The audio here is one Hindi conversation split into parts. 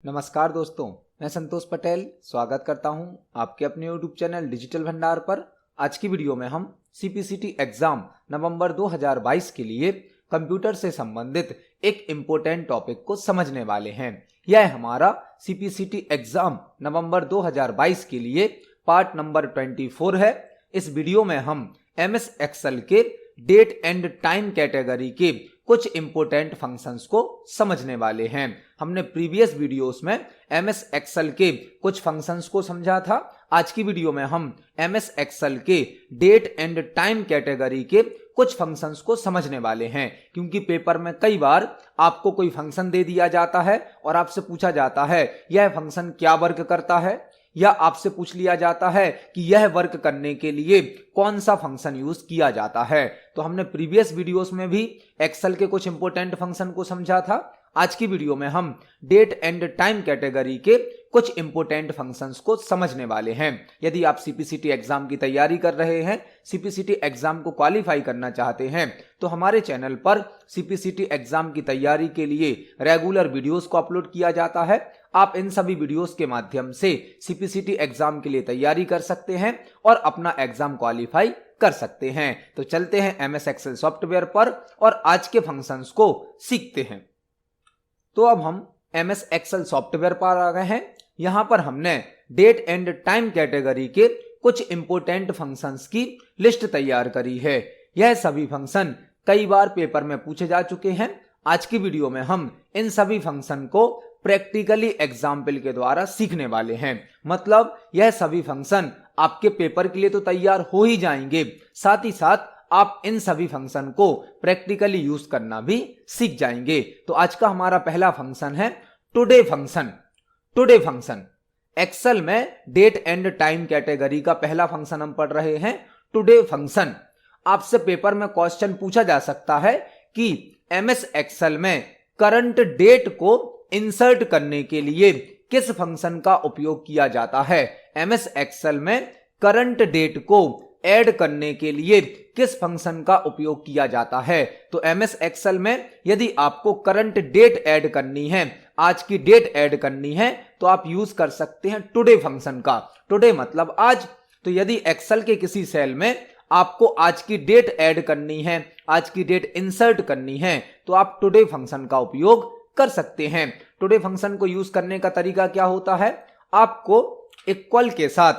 नमस्कार दोस्तों, मैं संतोष पटेल स्वागत करता हूं आपके अपने यूट्यूब चैनल डिजिटल भंडार पर। आज की वीडियो में हम सीपीसीटी एग्जाम नवंबर 2022 के लिए कंप्यूटर से संबंधित एक इम्पोर्टेंट टॉपिक को समझने वाले हैं। यह हमारा सीपीसीटी एग्जाम नवंबर 2022 के लिए पार्ट नंबर 24 है। इस वीडियो में हम एमएस एक्सेल के डेट एंड टाइम कैटेगरी के कुछ इंपोर्टेंट फंक्शंस को समझने वाले हैं। हमने प्रीवियस वीडियोस में एमएस एक्सेल के कुछ फंक्शंस को समझा था। आज की वीडियो में हम एमएस एक्सेल के डेट एंड टाइम कैटेगरी के कुछ फंक्शंस को समझने वाले हैं, क्योंकि पेपर में कई बार आपको कोई फंक्शन दे दिया जाता है और आपसे पूछा जाता है यह फंक्शन क्या वर्क करता है, या आपसे पूछ लिया जाता है कि यह वर्क करने के लिए कौन सा फंक्शन यूज किया जाता है। तो हमने प्रीवियस वीडियोस में भी एक्सेल के कुछ इंपॉर्टेंट फंक्शन को समझा था। आज की वीडियो में हम डेट एंड टाइम कैटेगरी के कुछ इंपॉर्टेंट फंक्शंस को समझने वाले हैं। यदि आप सीपीसीटी एग्जाम की तैयारी कर रहे हैं, सीपीसीटी एग्जाम को क्वालिफाई करना चाहते हैं, तो हमारे चैनल पर सीपीसीटी एग्जाम की तैयारी के लिए रेगुलर वीडियोस को अपलोड किया जाता है। आप इन सभी वीडियोस के माध्यम से सीपीसीटी एग्जाम के लिए तैयारी कर सकते हैं और अपना एग्जाम क्वालिफाई कर सकते हैं। तो चलते हैं एमएस एक्सेल सॉफ्टवेयर पर और आज के फंक्शंस को सीखते हैं। तो अब हम एमएस एक्सेल सॉफ्टवेयर पर आ गए हैं। यहां पर हमने डेट एंड टाइम कैटेगरी के कुछ इंपोर्टेंट फंक्शंस की लिस्ट तैयार करी है। यह सभी फंक्शन कई बार पेपर में पूछे जा चुके हैं। आज की वीडियो में हम इन सभी फंक्शन को प्रैक्टिकली एग्जाम्पल के द्वारा सीखने वाले हैं। मतलब यह सभी फंक्शन आपके पेपर के लिए तो तैयार हो ही जाएंगे, साथ ही साथ आप इन सभी फंक्शन को प्रैक्टिकली यूज करना भी सीख जाएंगे। तो आज का हमारा पहला फंक्शन है today function. Today function Excel में डेट एंड टाइम कैटेगरी का पहला फंक्शन हम पढ़ रहे हैं, टुडे फंक्शन। आपसे पेपर में क्वेश्चन पूछा जा सकता है कि एमएस एक्सेल में करंट डेट को इंसर्ट करने के लिए किस फंक्शन का उपयोग किया जाता है। एमएस एक्सेल में करंट डेट को ऐड करने के लिए किस फंक्शन का उपयोग किया जाता है। तो एमएस एक्सेल में यदि आपको करंट डेट ऐड करनी है, आज की डेट ऐड करनी है, तो आप यूज कर सकते हैं टुडे फंक्शन का। टुडे मतलब आज। तो यदि एक्सेल के किसी सेल में आपको आज की डेट ऐड करनी है, आज की डेट इंसर्ट करनी है, तो आप टुडे फंक्शन का उपयोग कर सकते हैं। टुडे फंक्शन को यूज करने का तरीका क्या होता है, आपको इक्वल के साथ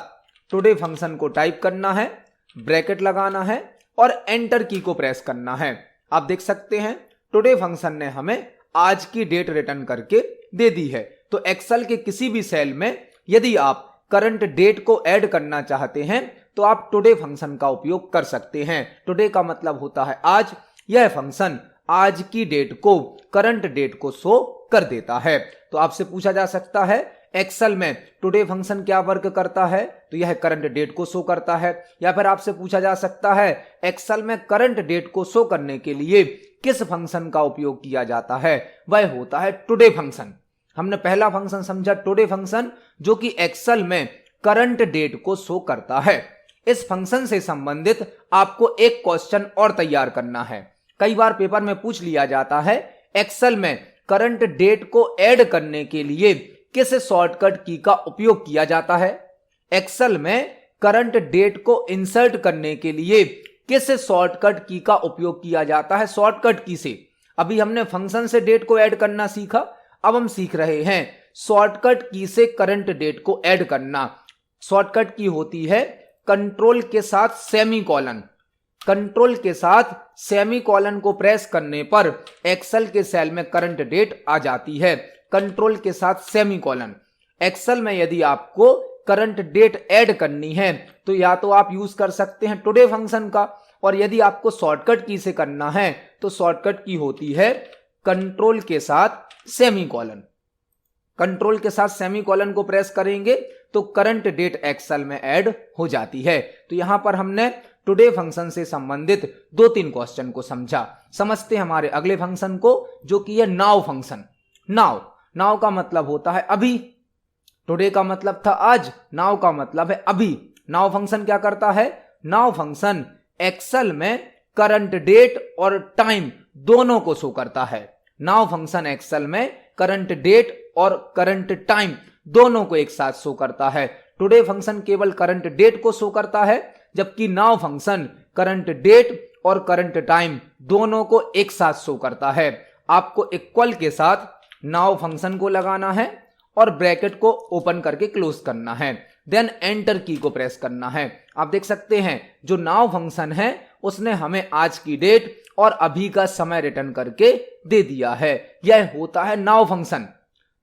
टुडे फंक्शन को टाइप करना है, ब्रैकेट लगाना है और एंटर की को प्रेस करना है। आप देख सकते हैं टुडे फंक्शन ने हमें आज की डेट रिटर्न करके दे दी है। तो एक्सेल के किसी भी सेल में यदि आप करंट डेट को ऐड करना चाहते हैं, तो आप टुडे फंक्शन का उपयोग कर सकते हैं। टुडे का मतलब होता है आज। यह फंक्शन आज की डेट को, करंट डेट को शो कर देता है। तो आपसे पूछा जा सकता है एक्सेल में टुडे फंक्शन क्या वर्क करता है, तो यह करंट डेट को शो करता है। या फिर आपसे पूछा जा सकता है एक्सेल में करंट डेट को शो करने के लिए किस फंक्शन का उपयोग किया जाता है, वह होता है टुडे फंक्शन। हमने पहला फंक्शन समझा टुडे फंक्शन, जो कि एक्सेल में करंट डेट को शो करता है। इस फंक्शन से संबंधित आपको एक क्वेश्चन और तैयार करना है। कई बार पेपर में पूछ लिया जाता है एक्सेल में करंट डेट को ऐड करने के लिए किस शॉर्टकट की का उपयोग किया जाता है। एक्सेल में करंट डेट को इंसर्ट करने के लिए किस शॉर्टकट की का उपयोग किया जाता है। शॉर्टकट की से अभी हमने फंक्शन से डेट को ऐड करना सीखा, अब हम सीख रहे हैं शॉर्टकट की से करंट डेट को ऐड करना। शॉर्टकट की होती है कंट्रोल के साथ सेमीकोलन। कंट्रोल के साथ सेमीकोलन को प्रेस करने पर एक्सेल के सेल में करंट डेट आ जाती है। कंट्रोल के साथ सेमीकोलन। एक्सेल में यदि आपको करंट डेट ऐड करनी है, तो या तो आप यूज कर सकते हैं टुडे फंक्शन का, और यदि आपको शॉर्टकट की से करना है तो शॉर्टकट की होती है कंट्रोल के साथ सेमीकोलन। कंट्रोल के साथ सेमीकोलन को प्रेस करेंगे तो करंट डेट एक्सेल में ऐड हो जाती है। तो यहां पर हमने टुडे फंक्शन से संबंधित 2-3 क्वेश्चन को समझा। समझते हैं हमारे अगले फंक्शन को, जो कि है नाउ फंक्शन। नाउ, नाउ का मतलब होता है अभी। टुडे का मतलब था आज, नाउ का मतलब है अभी। नाउ फंक्शन क्या करता है, नाउ फंक्शन एक्सेल में करंट डेट और टाइम दोनों को शो करता है। नाउ फंक्शन एक्सेल में करंट डेट और करंट टाइम दोनों को एक साथ शो करता है। टुडे फंक्शन केवल करंट डेट को शो करता है, जबकि नाउ फंक्शन करंट डेट और करंट टाइम दोनों को एक साथ शो करता है। आपको इक्वल के साथ नाउ फंक्शन को लगाना है और ब्रैकेट को ओपन करके क्लोज करना है, देन एंटर की को प्रेस करना है। आप देख सकते हैं जो नाउ फंक्शन है उसने हमें आज की डेट और अभी का समय रिटर्न करके दे दिया है। यह होता है नाउ फंक्शन।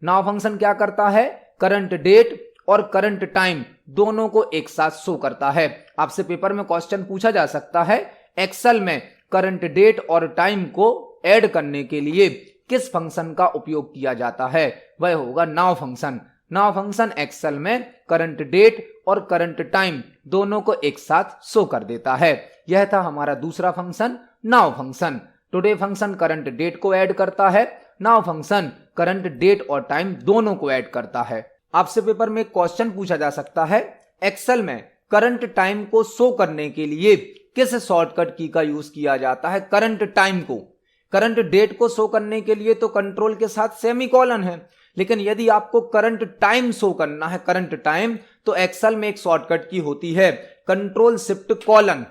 नाउ फंक्शन क्या करता है? करंट डेट और करंट टाइम दोनों को एक साथ शो करता है। आपसे पेपर में क्वेश्चन पूछा जा सकता है, एक्सेल में करंट डेट और टाइम को ऐड करने के लिए किस फंक्शन का उपयोग किया जाता है? वह होगा now function. Now function Excel में करंट डेट और करंट टाइम दोनों को एक साथ शो कर देता है। यह था हमारा दूसरा function, now function. Today function current date को ऐड करता है, नाउ फंक्शन करंट डेट और टाइम दोनों को ऐड करता है। आपसे पेपर में एक क्वेश्चन पूछा जा सकता है, एक्सेल में करंट टाइम को शो करने के लिए किस शॉर्टकट की का यूज किया जाता है? करंट टाइम को। करंट डेट को शो करने के लिए तो कंट्रोल के साथ सेमीकोलन है, लेकिन यदि आपको करंट टाइम शो करना है, करंट टाइम, तो एक्सेल में एक शॉर्टकट की होती है control shift colon.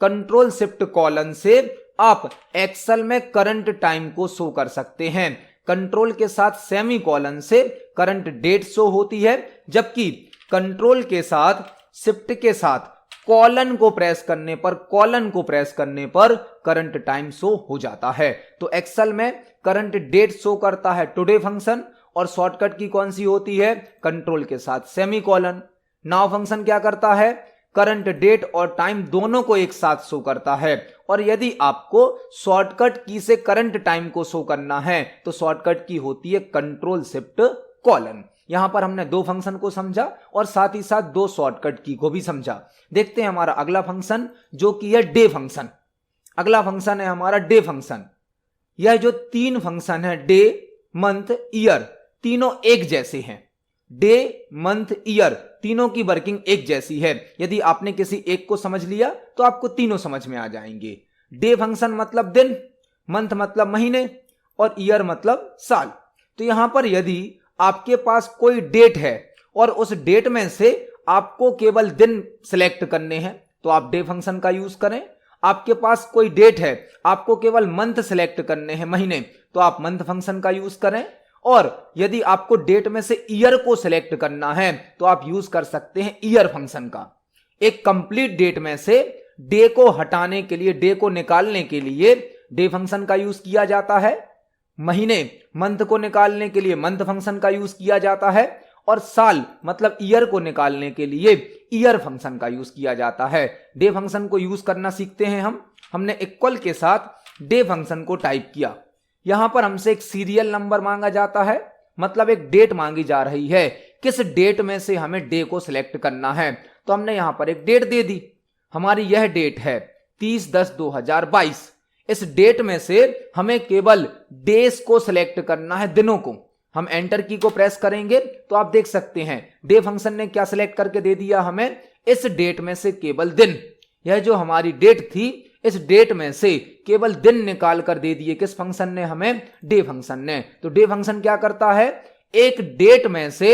Control shift colon से आप एक्सेल में करंट टाइम को शो कर सकते हैं। कंट्रोल के साथ सेमीकोलन से करंट डेट शो होती है, जबकि कंट्रोल के साथ शिफ्ट के साथ कॉलन को प्रेस करने पर करंट टाइम शो हो जाता है। तो एक्सेल में करंट डेट शो करता है टुडे फंक्शन और शॉर्टकट की कौन सी होती है? कंट्रोल के साथ सेमीकोलन। नाउ फंक्शन क्या करता है? करंट डेट और टाइम दोनों को एक साथ शो करता है। और यदि आपको शॉर्टकट की से करंट टाइम को शो करना है तो शॉर्टकट की होती है कंट्रोल शिफ्ट कॉलन। यहां पर हमने दो फंक्शन को समझा और साथ ही साथ दो शॉर्टकट की को भी समझा। देखते हैं हमारा अगला फंक्शन जो कि है डे फंक्शन। अगला फंक्शन है हमारा डे फंक्शन। यह जो तीन फंक्शन है डे, मंथ, ईयर, तीनों एक जैसे हैं। डे, मंथ, ईयर तीनों की वर्किंग एक जैसी है। यदि आपने किसी एक को समझ लिया तो आपको तीनों समझ में आ जाएंगे। डे फंक्शन मतलब दिन, मंथ मतलब महीने और ईयर मतलब साल। तो यहां पर यदि आपके पास कोई डेट है और उस डेट में से आपको केवल दिन सिलेक्ट करने हैं तो आप डे फंक्शन का यूज करें। आपके पास कोई डेट है, आपको केवल मंथ सिलेक्ट करने हैं, महीने, तो आप मंथ फंक्शन का यूज करें। और यदि आपको डेट में से ईयर को सिलेक्ट करना है तो आप यूज कर सकते हैं ईयर फंक्शन का। एक कंप्लीट डेट में से डे को हटाने के लिए, डे को निकालने के लिए डे फंक्शन का यूज किया जाता है। महीने, मंथ को निकालने के लिए मंथ फंक्शन का यूज किया जाता है। और साल मतलब ईयर को निकालने के लिए ईयर फंक्शन का यूज किया जाता है। डे फंक्शन को यूज करना सीखते हैं हमने इक्वल के साथ डे फंक्शन को टाइप किया। यहां पर हमसे एक सीरियल नंबर मांगा जाता है, मतलब एक डेट मांगी जा रही है, किस डेट में से हमें डे को सिलेक्ट करना है। तो हमने यहां पर एक डेट दे दी, हमारी यह डेट है 30/10/2022। इस डेट में से हमें केवल डेज को सिलेक्ट करना है, दिनों को। हम एंटर की को प्रेस करेंगे तो आप देख सकते हैं डे फंक्शन ने क्या सिलेक्ट करके दे दिया हमें, इस डेट में से केवल दिन। यह जो हमारी डेट थी, इस डेट में से केवल दिन निकाल कर दे दिए किस फंक्शन ने हमें? डे फंक्शन ने। तो डे फंक्शन क्या करता है? एक डेट में से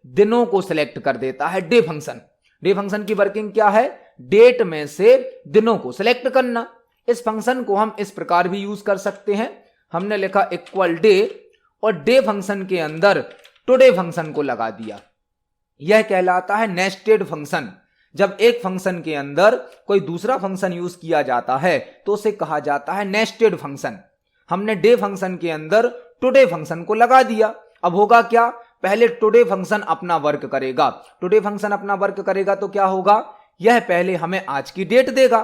दिनों को सिलेक्ट कर देता है डे फंक्शन। डे फंक्शन की वर्किंग क्या है? डेट में से दिनों को सिलेक्ट करना। इस फंक्शन को हम इस प्रकार भी यूज कर सकते हैं। हमने लिखा इक्वल डे और डे फंक्शन के अंदर टुडे फंक्शन को लगा दिया। यह कहलाता है नेस्टेड फंक्शन। जब एक फंक्शन के अंदर कोई दूसरा फंक्शन यूज किया जाता है तो उसे कहा जाता है नेस्टेड फंक्शन। हमने डे फंक्शन के अंदर टुडे फंक्शन को लगा दिया। अब होगा क्या? पहले टुडे फंक्शन अपना वर्क करेगा। टुडे फंक्शन अपना वर्क करेगा तो क्या होगा? यह पहले हमें आज की डेट देगा,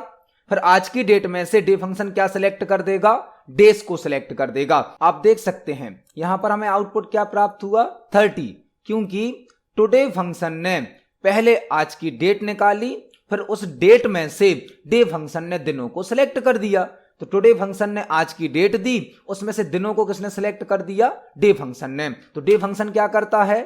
फिर आज की डेट में से डे फंक्शन क्या सिलेक्ट कर देगा? डेज को सिलेक्ट कर देगा। आप देख सकते हैं यहां पर हमें आउटपुट क्या प्राप्त हुआ? 30, क्योंकि टुडे फंक्शन ने पहले आज की डेट निकाली, फिर उस डेट में से डे फंक्शन ने दिनों को सिलेक्ट कर दिया। तो टुडे फंक्शन ने आज की डेट दी, उसमें से दिनों को किसने सिलेक्ट कर दिया? डे फंक्शन ने। तो डे फंक्शन क्या करता है?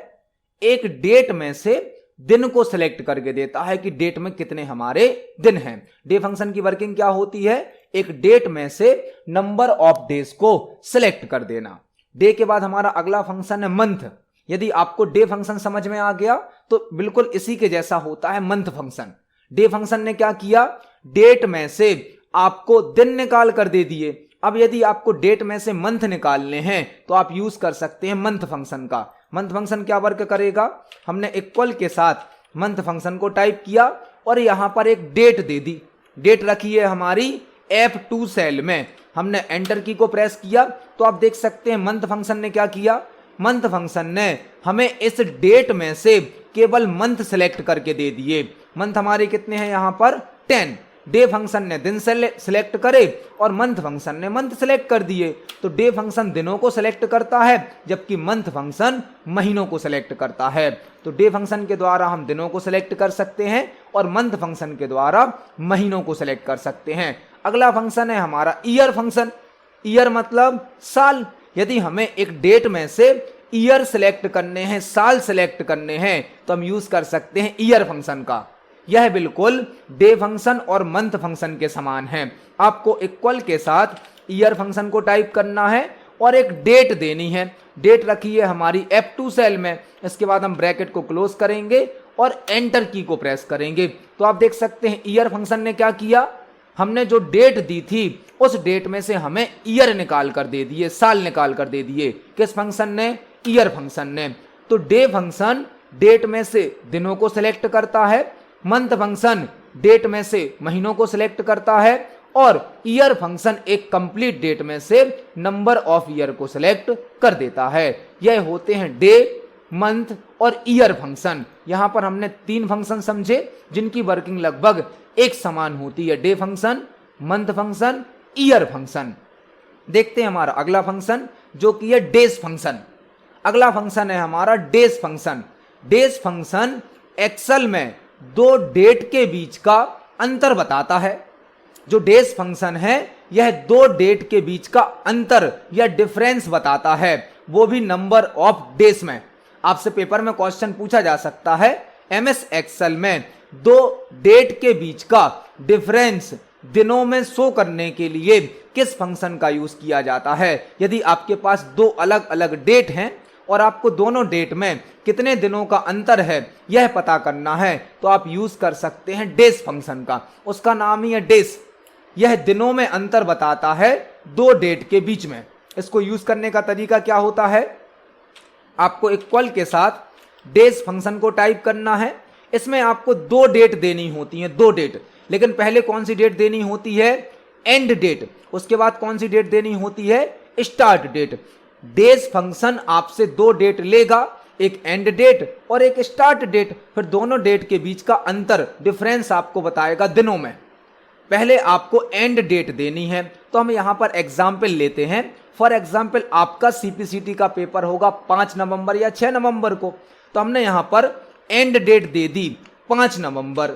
एक डेट में से दिन को सिलेक्ट करके देता है कि डेट में कितने हमारे दिन हैं। डे फंक्शन की वर्किंग क्या होती है? एक डेट में से नंबर ऑफ डेज को सिलेक्ट कर देना। डे के बाद हमारा अगला फंक्शन है मंथ। यदि आपको डे फंक्शन समझ में आ गया तो बिल्कुल इसी के जैसा होता है मंथ फंक्शन। डे फंक्शन ने क्या किया, डेट में से आपको दिन निकाल कर दे दिए। अब यदि आपको डेट में से मंथ निकालने हैं तो आप यूज कर सकते हैं मंथ फंक्शन का। मंथ फंक्शन क्या वर्क करेगा, हमने इक्वल के साथ मंथ फंक्शन को टाइप किया और यहां पर एक डेट दे दी। डेट रखी है हमारी F2 सेल में, हमने एंटर की को प्रेस किया तो आप देख सकते हैं मंथ फंक्शन ने क्या किया, मंथ फंक्शन ने हमें इस डेट में से केवल मंथ सेलेक्ट करके दे दिए। मंथ हमारे कितने हैं यहाँ पर 10। डे फंक्शन ने दिन सेलेक्ट करे और मंथ फंक्शन ने मंथ सेलेक्ट कर दिए। तो डे फंक्शन दिनों को सेलेक्ट करता है जबकि मंथ फंक्शन महीनों को सेलेक्ट करता है। तो डे फंक्शन के द्वारा हम दिनों को सेलेक्ट कर सकते हैं और मंथ फंक्शन के द्वारा महीनों को सेलेक्ट कर सकते हैं। अगला फंक्शन है हमारा ईयर फंक्शन। ईयर मतलब साल। यदि हमें एक डेट में से ईयर सेलेक्ट करने हैं, साल सेलेक्ट करने हैं, तो हम यूज कर सकते हैं ईयर फंक्शन का। यह बिल्कुल डे फंक्शन और मंथ फंक्शन के समान है। आपको इक्वल के साथ ईयर फंक्शन को टाइप करना है और एक डेट देनी है। डेट रखी है हमारी F2 सेल में। इसके बाद हम ब्रैकेट को क्लोज करेंगे और एंटर की को प्रेस करेंगे। तो आप देख सकते हैं ईयर फंक्शन ने क्या किया, हमने जो डेट दी थी उस डेट में से हमें ईयर निकाल कर दे दिए, साल निकाल कर दे दिए। किस फंक्शन ने, ईयर फंक्शन ने। तो डे फंक्शन डेट में से दिनों को सिलेक्ट करता है, मंथ फंक्शन डेट में से महीनों को सिलेक्ट करता है और ईयर फंक्शन एक कंप्लीट डेट में से नंबर ऑफ ईयर को सिलेक्ट कर देता है। यह होते हैं डे, मंथ और ईयर फंक्शन। यहां पर हमने 3 फंक्शन समझे जिनकी वर्किंग लगभग एक समान होती है, day function, month function, year function. देखते हैं हमारा अगला फंक्शन जो कि है डेज फंक्शन। अगला फंक्शन है हमारा days function. Days function Excel में 2 डेट के बीच का अंतर बताता है। जो डेज फंक्शन है यह 2 डेट के बीच का अंतर या डिफरेंस बताता है, वो भी नंबर ऑफ डेज में। आपसे पेपर में क्वेश्चन पूछा जा सकता है MS एक्सेल में 2 डेट के बीच का डिफरेंस दिनों में शो करने के लिए किस फंक्शन का यूज किया जाता है। यदि आपके पास 2 अलग अलग डेट हैं और आपको दोनों डेट में कितने दिनों का अंतर है यह पता करना है तो आप यूज कर सकते हैं डेज फंक्शन का। उसका नाम ही है डेज। यह दिनों में अंतर बताता है 2 डेट के बीच में। इसको यूज करने का तरीका क्या होता है, आपको इक्वल के साथ डेज फंक्शन को टाइप करना है। इसमें आपको 2 डेट देनी होती है, 2 डेट। लेकिन पहले कौन सी डेट देनी होती है, एंड डेट। उसके बाद कौन सी डेट देनी होती है, स्टार्ट डेट। डेज फंक्शन आपसे 2 डेट लेगा, एक एंड डेट और एक स्टार्ट डेट। फिर दोनों डेट के बीच का अंतर, डिफरेंस आपको बताएगा दिनों में। पहले आपको एंड डेट देनी है तो हम यहां पर एग्जाम्पल लेते हैं। फॉर एग्जाम्पल आपका CPCT का पेपर होगा 5 नवंबर या 6 नवंबर को, तो हमने यहां पर एंड डेट दे दी 5 नवंबर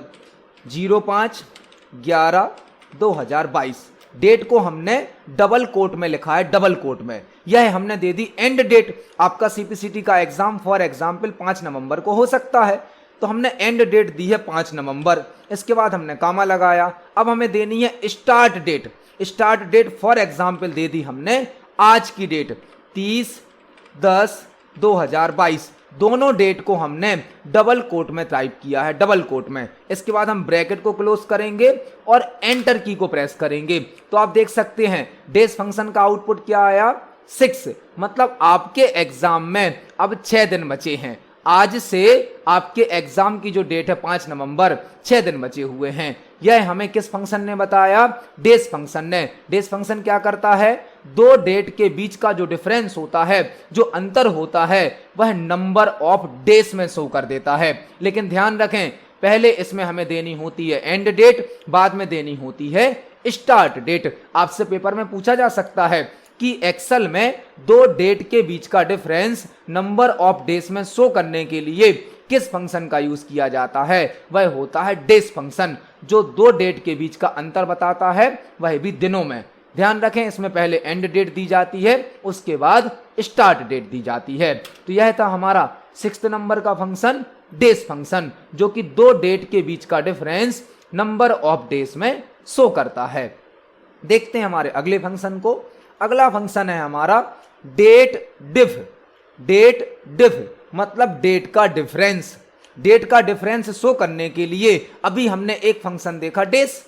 05/11/2022। डेट को हमने डबल कोट में लिखा है, डबल कोट में। यह हमने दे दी एंड डेट। आपका CPCT का एग्जाम फॉर एग्जाम्पल 5 नवंबर को हो सकता है, तो हमने एंड डेट दी है 5 नवंबर। इसके बाद हमने कामा लगाया। अब हमें देनी है start date. Start date for example दे दी हमने आज की डेट 30/10/2022। दोनों डेट को हमने डबल कोट में टाइप किया है, डबल कोट में। इसके बाद हम ब्रैकेट को क्लोज करेंगे और एंटर की को प्रेस करेंगे। तो आप देख सकते हैं डेज फंक्शन का आउटपुट क्या आया, 6। मतलब आपके एग्जाम में अब 6 दिन बचे हैं। आज से आपके एग्जाम की जो डेट है 5 नवंबर, 6 दिन बचे हुए हैं। यह हमें किस फंक्शन ने बताया, डेज फंक्शन ने। डेज फंक्शन क्या करता है, 2 डेट के बीच का जो डिफरेंस होता है, जो अंतर होता है, वह नंबर ऑफ डेज में शो कर देता है। लेकिन ध्यान रखें, पहले इसमें हमें देनी होती है एंड डेट, बाद में देनी होती है स्टार्ट डेट। आपसे पेपर में पूछा जा सकता है कि एक्सेल में 2 डेट के बीच का डिफरेंस नंबर ऑफ डेज में शो करने के लिए किस फंक्शन का यूज किया जाता है। वह होता है डेज फंक्शन, जो 2 डेट के बीच का अंतर बताता है, वह भी दिनों में। ध्यान रखें, इसमें पहले एंड डेट दी जाती है, उसके बाद स्टार्ट डेट दी जाती है। तो यह था हमारा 6 नंबर का फंक्शन, डेज फंक्शन, जो कि 2 डेट के बीच का डिफरेंस नंबर ऑफ डेज में शो करता है। देखते हैं हमारे अगले फंक्शन को। अगला फंक्शन है हमारा डेट डिफ। डेट डिफ मतलब डेट का डिफरेंस। डेट का डिफरेंस शो करने के लिए अभी हमने एक फंक्शन देखा डेस,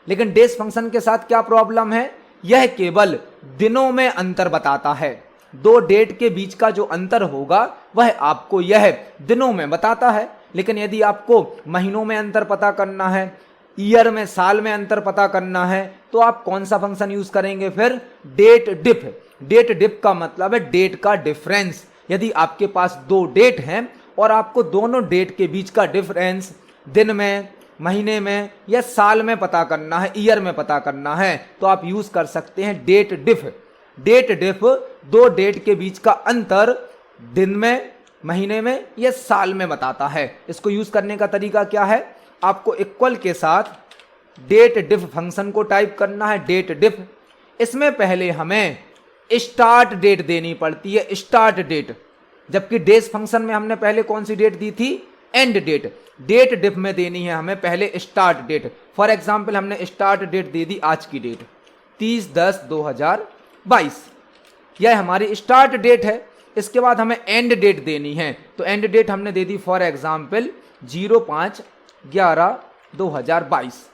लेकिन डेस फंक्शन के साथ क्या प्रॉब्लम है, यह केवल दिनों में अंतर बताता है। दो डेट के बीच का जो अंतर होगा वह आपको यह दिनों में बताता है। लेकिन यदि आपको महीनों में अंतर पता करना है, ईयर में, साल में अंतर पता करना है, तो आप कौन सा फंक्शन यूज करेंगे फिर, डेट डिफ। डेट डिफ का मतलब है डेट का डिफरेंस। यदि आपके पास दो डेट हैं और आपको दोनों डेट के बीच का डिफरेंस दिन में, महीने में या साल में पता करना है, ईयर में पता करना है, तो आप यूज कर सकते हैं डेट डिफ। डेट डिफ दो डेट के बीच का अंतर दिन में, महीने में या साल में बताता है। इसको यूज करने का तरीका क्या है, आपको इक्वल के साथ डेट डिफ फंक्शन को टाइप करना है, डेट डिफ। इसमें पहले हमें स्टार्ट डेट देनी पड़ती है, स्टार्ट डेट, जबकि डेस फंक्शन में हमने पहले कौन सी डेट दी थी, एंड डेट। डेट डिफ में देनी है हमें पहले स्टार्ट डेट। फॉर एग्जांपल हमने स्टार्ट डेट दे दी आज की डेट 30/10/2022, यह हमारी स्टार्ट डेट है। इसके बाद हमें एंड डेट देनी है, तो एंड डेट हमने दे दी फॉर एग्जांपल 05/11/2022।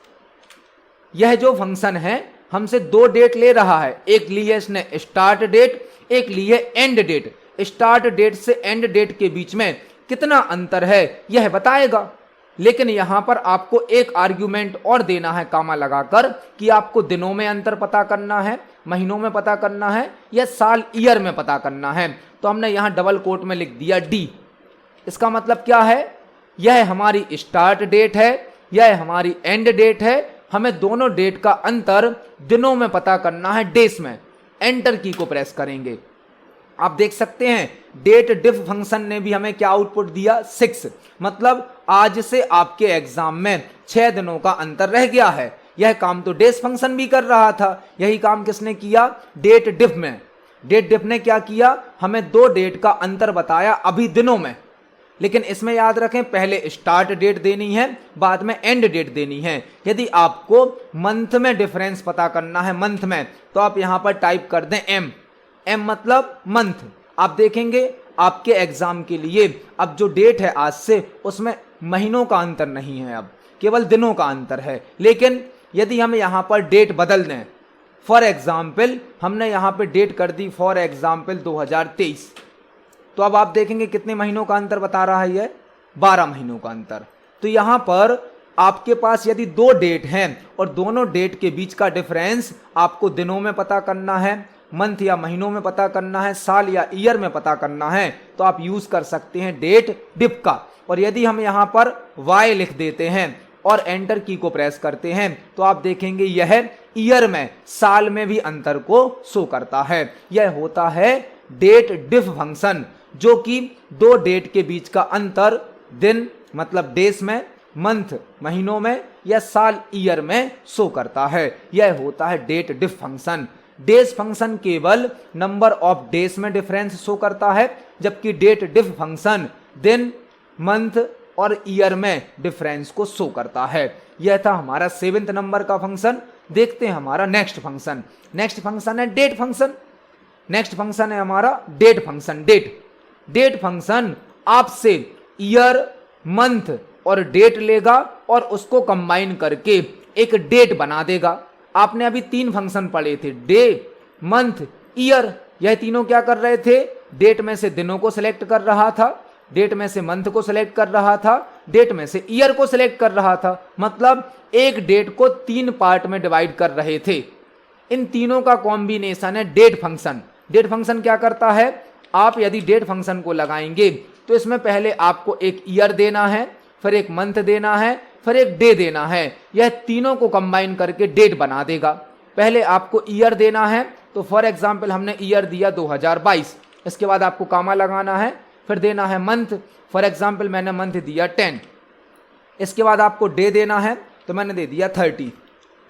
यह जो फंक्शन है हमसे दो डेट ले रहा है, एक ली है इसने स्टार्ट डेट, एक ली है एंड डेट। स्टार्ट डेट से एंड डेट के बीच में कितना अंतर है यह बताएगा। लेकिन यहां पर आपको एक आर्ग्यूमेंट और देना है कामा लगाकर कि आपको दिनों में अंतर पता करना है, महीनों में पता करना है या साल, ईयर में पता करना है। तो हमने यहां डबल कोट में लिख दिया डी। इसका मतलब क्या है, यह हमारी स्टार्ट डेट है, यह हमारी एंड डेट है। हमें दोनों डेट का अंतर दिनों में पता करना है, डेज में। एंटर की को प्रेस करेंगे, आप देख सकते हैं डेट डिफ फंक्शन ने भी हमें क्या आउटपुट दिया, 6। मतलब आज से आपके एग्जाम में 6 दिनों का अंतर रह गया है। यह काम तो डेस फंक्शन भी कर रहा था, यही काम किसने किया, डेट डिफ में। डेट डिफ ने क्या किया, हमें दो डेट का अंतर बताया अभी दिनों में। लेकिन इसमें याद रखें पहले स्टार्ट डेट देनी है, बाद में एंड डेट देनी है। यदि आपको मंथ में डिफरेंस पता करना है, मंथ में, तो आप यहां पर टाइप कर दें एम। एम मतलब मंथ। आप देखेंगे आपके एग्जाम के लिए अब जो डेट है आज से, उसमें महीनों का अंतर नहीं है, अब केवल दिनों का अंतर है। लेकिन यदि हम यहां पर डेट बदल दें, फॉर एग्जाम्पल हमने यहां पर डेट कर दी फॉर एग्जाम्पल 2023, तो अब आप देखेंगे कितने महीनों का अंतर बता रहा है, ये 12 महीनों का अंतर। तो यहां पर आपके पास यदि दो डेट हैं और दोनों डेट के बीच का डिफरेंस आपको दिनों में पता करना है, मंथ या महीनों में पता करना है, साल या ईयर में पता करना है, तो आप यूज कर सकते हैं डेट डिफ का। और यदि हम यहां पर y लिख देते हैं और एंटर की को प्रेस करते हैं, तो आप देखेंगे यह ईयर में, साल में भी अंतर को शो करता है। यह होता है डेट डिफ फंक्शन, जो कि दो डेट के बीच का अंतर दिन मतलब डेज में, मंथ महीनों में या साल ईयर में शो करता है। यह होता है date diff function. Days function केवल नंबर ऑफ डेज में डिफरेंस शो करता है, जबकि डेट डिफ फंक्शन दिन, मंथ और ईयर में डिफरेंस को शो करता है। यह था हमारा 7वें नंबर का फंक्शन। देखते हैं हमारा नेक्स्ट फंक्शन। नेक्स्ट फंक्शन है डेट फंक्शन। नेक्स्ट फंक्शन है हमारा डेट फंक्शन। डेट फंक्शन आपसे ईयर, मंथ और डेट लेगा और उसको कंबाइन करके एक डेट बना देगा। आपने अभी 3 फंक्शन पढ़े थे, डे, मंथ, ईयर। यह तीनों क्या कर रहे थे, डेट में से दिनों को सिलेक्ट कर रहा था, डेट में से मंथ को सिलेक्ट कर रहा था, डेट में से ईयर को सिलेक्ट कर रहा था। मतलब एक डेट को 3 पार्ट में डिवाइड कर रहे थे। इन तीनों का कॉम्बिनेशन है डेट फंक्शन। डेट फंक्शन क्या करता है, आप यदि डेट फंक्शन को लगाएंगे तो इसमें पहले आपको एक ईयर देना है, फिर एक मंथ देना है, फिर एक डे देना है। यह तीनों को कंबाइन करके डेट बना देगा। पहले आपको ईयर देना है, तो फॉर एग्जांपल हमने ईयर दिया 2022। इसके बाद आपको कामा लगाना है, फिर देना है मंथ, फॉर एग्जांपल मैंने मंथ दिया 10। इसके बाद आपको डे देना है, तो मैंने दे दिया 30।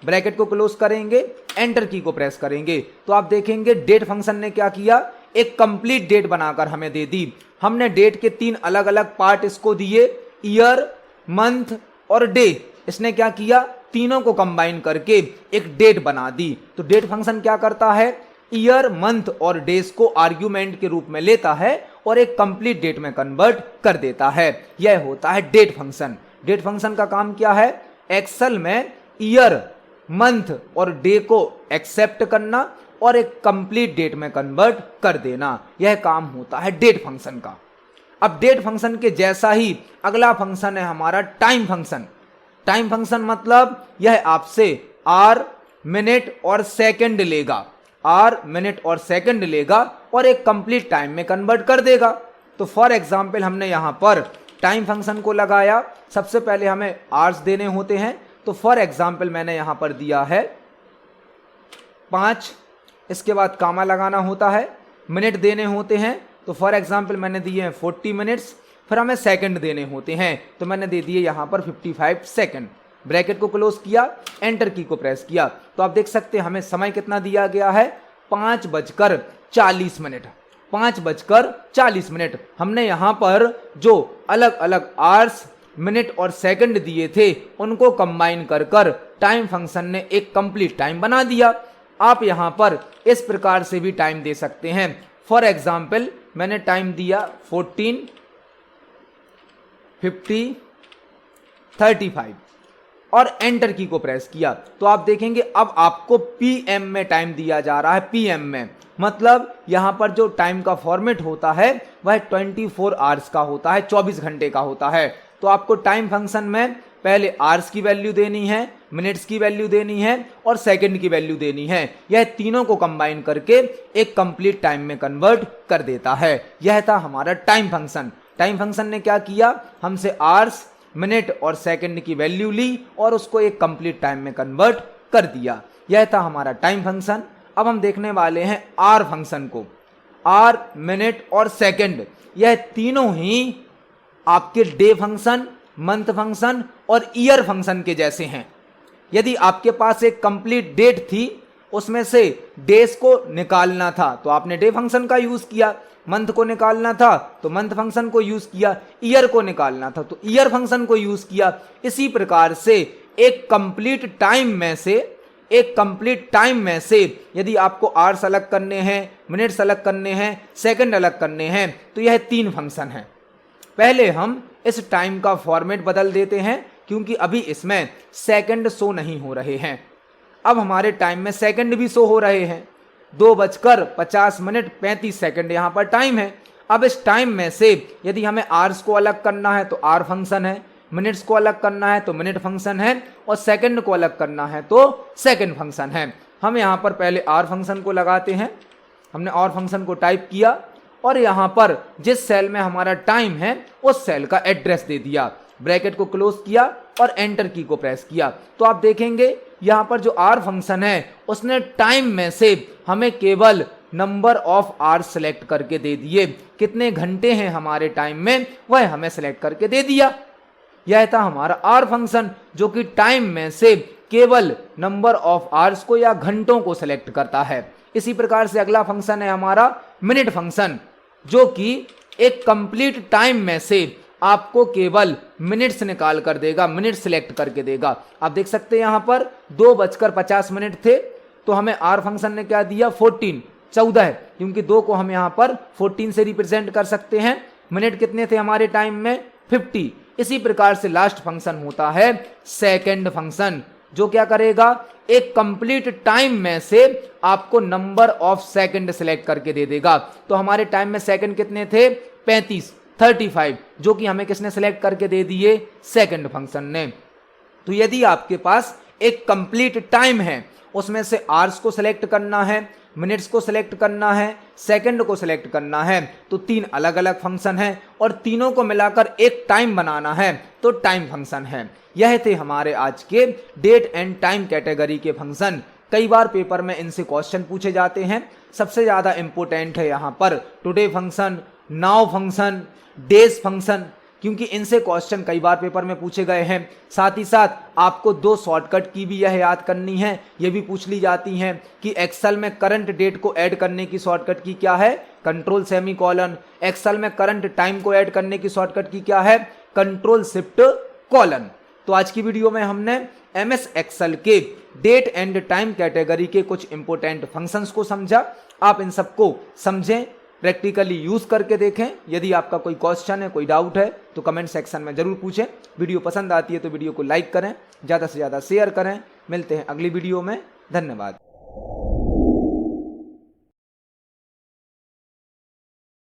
ब्रैकेट को क्लोज करेंगे, एंटर की को प्रेस करेंगे, तो आप देखेंगे डेट फंक्शन ने क्या किया, एक कंप्लीट डेट बनाकर हमें दे दी। हमने डेट के 3 अलग अलग पार्ट इसको दिए, ईयर, मंथ और डे। इसने क्या किया, तीनों को कंबाइन करके एक डेट बना दी। तो डेट फंक्शन क्या करता है, ईयर, मंथ और डेज को आर्ग्यूमेंट के रूप में लेता है और एक कंप्लीट डेट में कन्वर्ट कर देता है। यह होता है डेट फंक्शन। डेट फंक्शन का काम क्या है? एक्सेल में ईयर, मंथ और डे को एक्सेप्ट करना और एक कंप्लीट डेट में कन्वर्ट कर देना, यह काम होता है डेट फंक्शन का। अब डेट फंक्शन के जैसा ही अगला फंक्शन है हमारा टाइम फंक्शन। टाइम फंक्शन मतलब यह आपसे आर, मिनट और सेकंड लेगा, आर, मिनट और सेकंड लेगा और एक कंप्लीट टाइम में कन्वर्ट कर देगा। तो फॉर एग्जांपल हमने यहां पर टाइम फंक्शन को लगाया। सबसे पहले हमें आवर्स देने होते हैं, तो फॉर एग्जांपल मैंने यहां पर दिया है 5, इसके बाद कामा लगाना होता है। मिनट देने होते हैं, तो फॉर एग्जांपल मैंने दिए हैं 40 मिनट्स। फिर हमें सेकंड देने होते हैं, तो मैंने दे दिए यहां पर 55 सेकंड। ब्रैकेट को क्लोज किया, एंटर की को प्रेस किया, तो आप देख सकते हैं हमें समय कितना दिया गया है, 5:40 मिनट। 5:40 मिनट। हमने यहां पर जो अलग अलग आवर्स, मिनट और सेकंड दिए थे उनको कंबाइन कर टाइम फंक्शन ने एक कंप्लीट टाइम बना दिया। आप यहां पर इस प्रकार से भी टाइम दे सकते हैं। फॉर एग्जाम्पल मैंने टाइम दिया 14, 50, 35 और एंटर की को प्रेस किया, तो आप देखेंगे अब आपको पीएम में टाइम दिया जा रहा है। पीएम में मतलब यहां पर जो टाइम का फॉर्मेट होता है वह 24 आवर्स का होता है, 24 घंटे का होता है। तो आपको टाइम फंक्शन में पहले आवर्स की वैल्यू देनी है, मिनट्स की वैल्यू देनी है और सेकंड की वैल्यू देनी है। यह तीनों को कंबाइन करके एक कंप्लीट टाइम में कन्वर्ट कर देता है। यह था हमारा टाइम फंक्शन। टाइम फंक्शन ने क्या किया, हमसे आवर्स, मिनट और सेकंड की वैल्यू ली और उसको एक कंप्लीट टाइम में कन्वर्ट कर दिया। यह था हमारा टाइम फंक्शन। अब हम देखने वाले हैं आर फंक्शन को। आर, मिनट और सेकंड, यह तीनों ही आपके डे फंक्शन, मंथ फंक्शन और ईयर फंक्शन के जैसे हैं। यदि आपके पास एक कंप्लीट डेट थी, उसमें से डेज को निकालना था तो आपने डे फंक्शन का यूज किया, मंथ को निकालना था तो मंथ फंक्शन को यूज किया, ईयर को निकालना था तो ईयर फंक्शन को यूज किया। इसी प्रकार से एक कंप्लीट टाइम में से यदि आपको आवर्स अलग करने हैं, मिनट्स अलग करने हैं, सेकंड अलग करने हैं, तो यह 3 फंक्शन हैं। पहले हम इस टाइम का फॉर्मेट बदल देते हैं क्योंकि अभी इसमें सेकंड शो नहीं हो रहे हैं। अब हमारे टाइम में सेकंड भी शो हो रहे हैं। 2:50 यहां पर टाइम है। अब इस टाइम में से यदि हमें आवर्स को अलग करना है तो आर फंक्शन है, मिनट्स को अलग करना है तो मिनट फंक्शन है और सेकंड को अलग करना है तो सेकंड फंक्शन है। हम यहां पर पहले आर फंक्शन को लगाते हैं। हमने आर फंक्शन को टाइप किया और यहां पर जिस सेल में हमारा टाइम है उस सेल का एड्रेस दे दिया, ब्रैकेट को क्लोज किया और एंटर की को प्रेस किया, तो आप देखेंगे यहां पर जो आर फंक्शन है उसने टाइम में से हमें केवल नंबर ऑफ आवर्स सेलेक्ट करके दे दिए। कितने घंटे हैं हमारे टाइम में वह हमें सेलेक्ट करके दे दिया। यह था हमारा आर फंक्शन जो कि टाइम में से केवल नंबर ऑफ आवर्स को या घंटों को सेलेक्ट करता है। इसी प्रकार से अगला फंक्शन है हमारा मिनट फंक्शन जो कि एक कंप्लीट टाइम में से आपको केवल मिनट्स निकाल कर देगा, मिनट सिलेक्ट करके देगा। आप देख सकते हैं यहां पर 2:50 थे तो हमें आर फंक्शन ने क्या दिया 14 क्योंकि 2 को हम यहां पर 14 से रिप्रेजेंट कर सकते हैं। मिनट कितने थे हमारे टाइम में 50। इसी प्रकार से लास्ट फंक्शन होता है सेकंड फंक्शन जो क्या करेगा, एक कंप्लीट टाइम में से आपको नंबर ऑफ सेकंड सिलेक्ट करके दे देगा। तो हमारे टाइम में सेकंड कितने थे 35 जो कि हमें किसने सिलेक्ट करके दे दिए, सेकंड फंक्शन ने। तो यदि आपके पास एक कंप्लीट टाइम है उसमें से आवर्स को सिलेक्ट करना है, मिनट्स को सिलेक्ट करना है, सेकंड को सिलेक्ट करना है, तो 3 अलग अलग फंक्शन हैं और तीनों को मिलाकर एक टाइम बनाना है तो टाइम फंक्शन है। यह थे हमारे आज के डेट एंड टाइम कैटेगरी के फंक्शन। कई बार पेपर में इनसे क्वेश्चन पूछे जाते हैं। सबसे ज्यादा इंपोर्टेंट है यहाँ पर today function, now function, days function, क्योंकि इनसे क्वेश्चन कई बार पेपर में पूछे गए हैं। साथ ही साथ आपको 2 शॉर्टकट की भी यह याद करनी है, ये भी पूछ ली जाती हैं कि एक्सेल में करंट डेट को ऐड करने की शॉर्टकट की क्या है, कंट्रोल सेमीकोलन। एक्सेल में करंट टाइम को ऐड करने की शॉर्टकट की क्या है, कंट्रोल शिफ्ट कोलन। तो आज की वीडियो में हमने एमएस एक्सेल के डेट एंड टाइम कैटेगरी के कुछ इंपोर्टेंट फंक्शंस को समझा। आप इन सबको समझें प्रैक्टिकली यूज़ करके देखें। यदि आपका कोई क्वेश्चन है, कोई डाउट है तो कमेंट सेक्शन में ज़रूर पूछें। वीडियो पसंद आती है तो वीडियो को लाइक करें, ज़्यादा से ज़्यादा शेयर करें। मिलते हैं अगली वीडियो में। धन्यवाद।